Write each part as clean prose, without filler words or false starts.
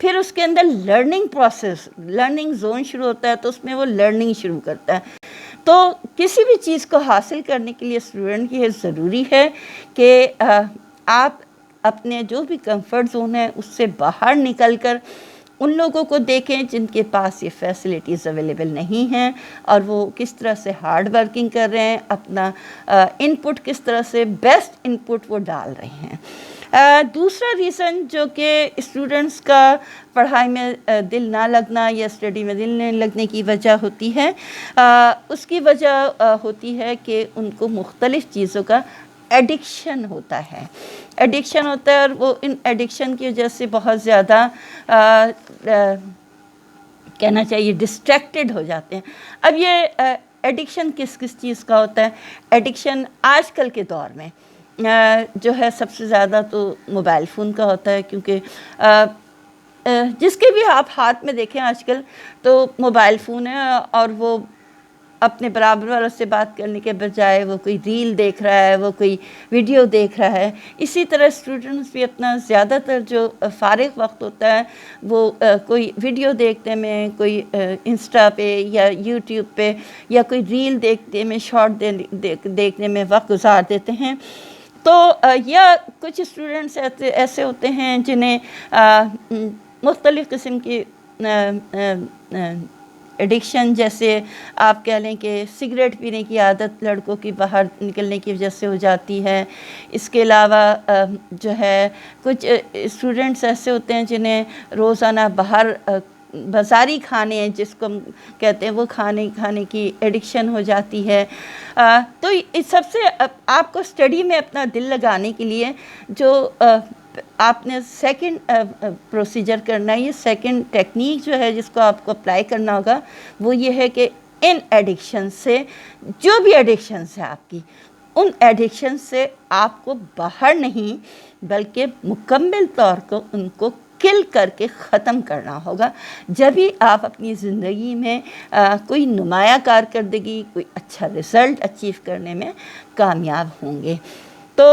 پھر اس کے اندر learning process, learning zone شروع ہوتا ہے، تو اس میں وہ لرننگ شروع کرتا ہے۔ تو کسی بھی چیز کو حاصل کرنے کے لیے اسٹوڈنٹ کی یہ ضروری ہے کہ آپ اپنے جو بھی کمفرٹ زون ہے اس سے باہر نکل کر ان لوگوں کو دیکھیں جن کے پاس یہ فیسلٹیز اویلیبل نہیں ہیں، اور وہ کس طرح سے ہارڈ ورکنگ کر رہے ہیں، اپنا ان پٹ کس طرح سے بیسٹ ان پٹ وہ ڈال رہے ہیں۔ دوسرا ریزن جو کہ اسٹوڈنٹس کا پڑھائی میں دل نہ لگنا یا اسٹڈی میں دل نہ لگنے کی وجہ ہوتی ہے، اس کی وجہ ہوتی ہے کہ ان کو مختلف چیزوں کا ایڈکشن ہوتا ہے، ایڈکشن ہوتا ہے، اور وہ ان ایڈکشن کی وجہ سے بہت زیادہ کہنا چاہیے ڈسٹریکٹڈ ہو جاتے ہیں۔ اب یہ ایڈکشن کس کس چیز کا ہوتا ہے؟ ایڈکشن آج کل کے دور میں جو ہے سب سے زیادہ تو موبائل فون کا ہوتا ہے، کیونکہ جس کے بھی آپ ہاتھ میں دیکھیں آج کل تو موبائل فون ہے، اور وہ اپنے برابر والوں سے بات کرنے کے بجائے وہ کوئی ریل دیکھ رہا ہے، وہ کوئی ویڈیو دیکھ رہا ہے۔ اسی طرح اسٹوڈنٹس بھی اپنا زیادہ تر جو فارغ وقت ہوتا ہے وہ کوئی ویڈیو دیکھنے میں، کوئی انسٹا پہ یا یوٹیوب پہ یا کوئی ریل دیکھنے میں، شارٹ دیکھنے میں وقت گزار دیتے ہیں۔ تو یا کچھ اسٹوڈنٹس ایسے ہوتے ہیں جنہیں مختلف قسم کی ایڈکشن، جیسے آپ کہہ لیں کہ سگریٹ پینے کی عادت لڑکوں کی باہر نکلنے کی وجہ سے ہو جاتی ہے۔ اس کے علاوہ جو ہے کچھ اسٹوڈنٹس ایسے ہوتے ہیں جنہیں روزانہ باہر بازاری کھانے ہیں جس کو ہم کہتے ہیں وہ کھانے کی ایڈکشن ہو جاتی ہے۔ تو اس سب سے آپ کو اسٹڈی میں اپنا دل لگانے کے لیے جو آپ نے سیکنڈ پروسیجر کرنا ہے، یہ سیکنڈ ٹیکنیک جو ہے جس کو آپ کو اپلائی کرنا ہوگا، وہ یہ ہے کہ ان ایڈکشن سے، جو بھی ایڈکشنس ہیں آپ کی، ان ایڈکشن سے آپ کو باہر نہیں بلکہ مکمل طور کو ان کو کل کر کے ختم کرنا ہوگا۔ جبھی آپ اپنی زندگی میں کوئی نمایاں کارکردگی، کوئی اچھا رزلٹ اچیو کرنے میں کامیاب ہوں گے۔ تو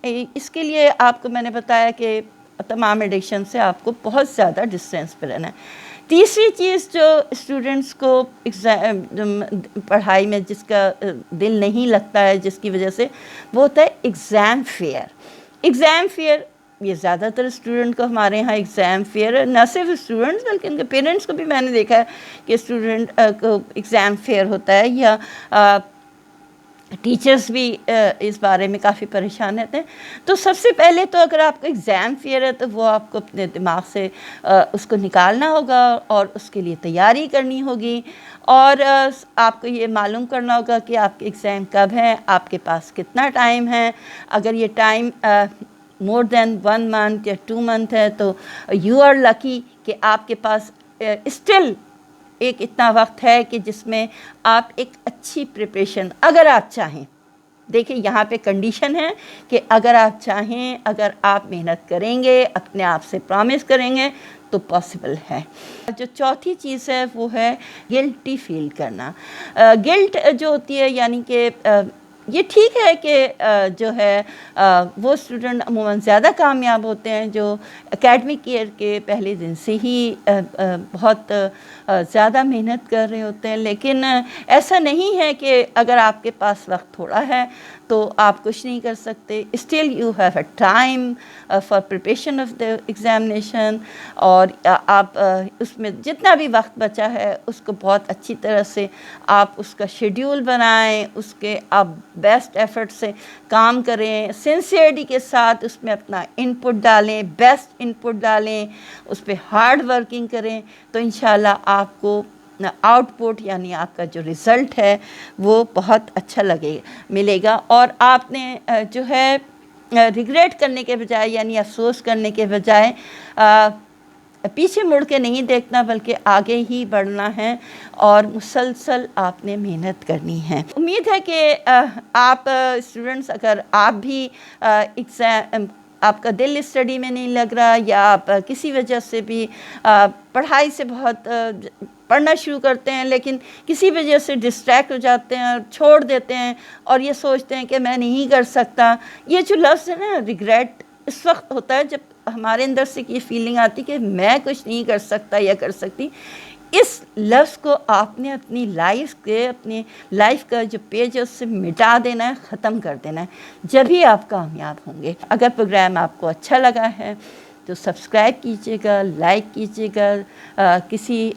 اس کے لیے آپ کو میں نے بتایا کہ تمام ایڈکشن سے آپ کو بہت زیادہ ڈسٹینس پہ رہنا ہے۔ تیسری چیز جو اسٹوڈنٹس کو پڑھائی میں جس کا دل نہیں لگتا ہے، جس کی وجہ سے، وہ ہوتا ہے ایگزام فیئر۔ ایگزام فیئر، یہ زیادہ تر اسٹوڈنٹ کو ہمارے یہاں ایگزام فیئر، نہ صرف اسٹوڈنٹس بلکہ ان کے پیرنٹس کو بھی میں نے دیکھا ہے کہ اسٹوڈنٹ کو ایگزام فیئر ہوتا ہے، یا ٹیچرز بھی اس بارے میں کافی پریشان رہتے ہیں۔ تو سب سے پہلے تو اگر آپ کو ایگزام فیئر ہے تو وہ آپ کو اپنے دماغ سے اس کو نکالنا ہوگا اور اس کے لیے تیاری کرنی ہوگی، اور آپ کو یہ معلوم کرنا ہوگا کہ آپ کے ایگزام کب ہیں، آپ کے پاس کتنا ٹائم ہے۔ اگر یہ ٹائم مور دین 1 month یا 2 month ہے تو یو آر لکی کہ آپ کے پاس اسٹل ایک اتنا وقت ہے کہ جس میں آپ ایک اچھی پریپریشن، اگر آپ چاہیں، دیکھیں یہاں پہ کنڈیشن ہے کہ اگر آپ چاہیں، اگر آپ محنت کریں گے، اپنے آپ سے پرامس کریں گے تو پاسبل ہے۔ جو چوتھی چیز ہے وہ ہے گلٹی فیل کرنا۔ گلٹ جو ہوتی ہے، یعنی کہ یہ ٹھیک ہے کہ جو ہے وہ اسٹوڈنٹ عموماً زیادہ کامیاب ہوتے ہیں جو اکیڈمک ایئر کے پہلے دن سے ہی بہت زیادہ محنت کر رہے ہوتے ہیں، لیکن ایسا نہیں ہے کہ اگر آپ کے پاس وقت تھوڑا ہے تو آپ کچھ نہیں کر سکتے۔ Still you have a time for preparation of the examination, اور آپ اس میں جتنا بھی وقت بچا ہے اس کو بہت اچھی طرح سے آپ اس کا شیڈیول بنائیں، اس کے آپ بیسٹ ایفرٹ سے کام کریں، سنسیئرٹی کے ساتھ اس میں اپنا ان پٹ ڈالیں، بیسٹ ان پٹ ڈالیں، اس پہ ہارڈ ورکنگ کریں، تو انشاءاللہ آپ کو آؤٹ پٹ یعنی آپ کا جو رزلٹ ہے وہ بہت اچھا ملے گا، اور آپ نے جو ہے ریگریٹ کرنے کے بجائے، یعنی افسوس کرنے کے بجائے پیچھے مڑ کے نہیں دیکھنا بلکہ آگے ہی بڑھنا ہے، اور مسلسل آپ نے محنت کرنی ہے۔ امید ہے کہ آپ اسٹوڈنٹس، اگر آپ بھی آپ کا دل اسٹڈی میں نہیں لگ رہا، یا آپ کسی وجہ سے بھی پڑھائی سے بہت پڑھنا شروع کرتے ہیں لیکن کسی وجہ سے ڈسٹریکٹ ہو جاتے ہیں اور چھوڑ دیتے ہیں، اور یہ سوچتے ہیں کہ میں نہیں کر سکتا، یہ جو لفظ ہے نا ریگریٹ، اس وقت ہوتا ہے جب ہمارے اندر سے یہ فیلنگ آتی کہ میں کچھ نہیں کر سکتا یا کر سکتی. اس لفظ کو آپ نے اپنی اپنی لائف کا جو پیج ہے اس سے مٹا دینا ہے، ختم کر دینا ہے، جبھی آپ کامیاب ہوں گے. اگر پروگرام آپ کو اچھا لگا ہے تو سبسکرائب کیجیے گا، لائک کیجیے گا، کسی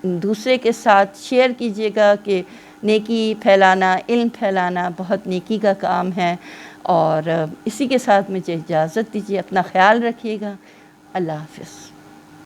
دوسرے کے ساتھ شیئر کیجیے گا کہ نیکی پھیلانا، علم پھیلانا بہت نیکی کا کام ہے. اور اسی کے ساتھ مجھے اجازت دیجیے، اپنا خیال رکھیے گا. اللہ حافظ.